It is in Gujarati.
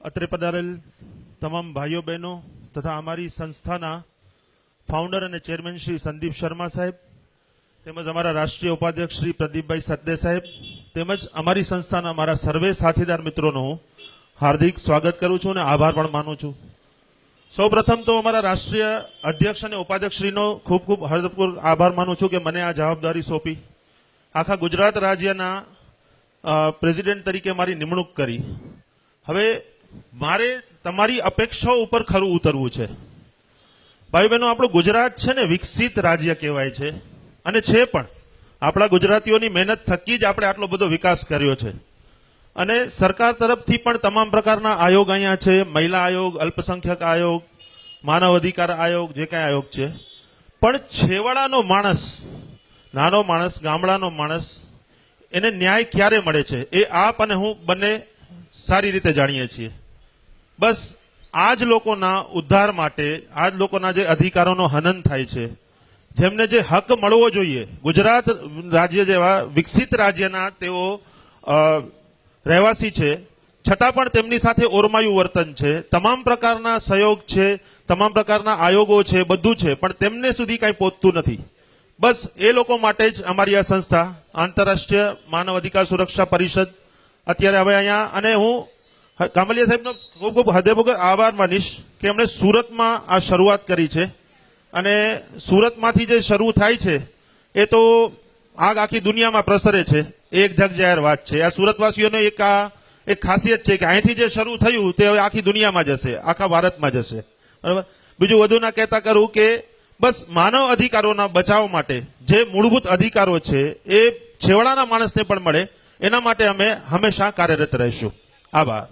અત્રે પધારેલ તમામ ભાઈઓ બહેનો તથા અમારી સંસ્થાના ફાઉન્ડર અને ચેરમેન શ્રી સંદીપ શર્મા સાહેબ તેમજ અમારા રાષ્ટ્રીય ઉપાધ્યક્ષ શ્રી પ્રદીપભાઈ સદદે સાહેબ તેમજ અમારી સંસ્થાના અમારા સર્વે સાથીદાર મિત્રોનો હું હાર્દિક સ્વાગત કરું છું અને આભાર પણ માનું છું। સૌપ્રથમ તો અમારા રાષ્ટ્રીય અધ્યક્ષ અને ઉપાધ્યક્ષશ્રીનો ખૂબ ખૂબ હૃદયપૂર્વક આભાર માનું છું કે મને આ જવાબદારી સોંપી, આખા ગુજરાત રાજ્યના પ્રેસિડેન્ટ તરીકે મારી નિમણૂક કરી। હવે મારે તમારી અપેક્ષાઓ ઉપર ખરું ઉતરવું છે। ભાઈ બહેનો, આપણું ગુજરાત છે ને વિકસિત રાજ્ય કહેવાય છે અને છે પણ। આપણા ગુજરાતીઓની મહેનત થકી જ આપણે આટલો બધો વિકાસ કર્યો છે અને સરકાર તરફથી પણ તમામ પ્રકારના આયોગ અહીંયા છે, મહિલા આયોગ, અલ્પસંખ્યક આયોગ, માનવ અધિકાર આયોગ, જે કાંઈ આયોગ છે, પણ છેવાડાનો માણસ, નાનો માણસ, ગામડાનો માણસ, એને ન્યાય ક્યારે મળે છે એ આપ અને હું બંને સારી રીતે જાણીએ છીએ। બસ આ જ લોકોના ઉદ્ધાર માટે, આ જ લોકોના જે અધિકારોનો હનન થાય છે, જેમને જે હક મળવો જોઈએ, ગુજરાત રાજ્ય જેવા વિકસિત રાજ્યના તેઓ રહેવાસી છે, છતાં પણ તેમની સાથે ઓરમાયું વર્તન છે, તમામ પ્રકારના સહયોગ છે, તમામ પ્રકારના આયોગો છે, બધું છે, પણ તેમને સુધી કાંઈ પહોંચતું નથી। બસ એ લોકો માટે જ અમારી આ સંસ્થા આંતરરાષ્ટ્રીય માનવ અધિકાર સુરક્ષા પરિષદ અત્યારે હવે અહીંયા, અને હું કામલિયા સાહેબનો ખૂબ ખૂબ હૃદયપૂર્વક આભાર માનીશ કે એમણે સુરતમાં આ શરૂઆત કરી છે અને સુરતમાંથી જે શરૂ થાય છે એ તો આખી દુનિયામાં પ્રસરે છે, એક જગજાહેર વાત છે। આ સુરતવાસીઓને એક ખાસિયત છે કે અહીંથી જે શરૂ થયું તે હવે આખી દુનિયામાં જશે, આખા ભારતમાં જશે, બરાબર। બીજું વધુ ના કહેતા કરું કે બસ માનવ અધિકારોના બચાવ માટે જે મૂળભૂત અધિકારો છે એ છેવાડાના માણસને પણ મળે, એના માટે અમે હંમેશા કાર્યરત રહીશું। આભાર।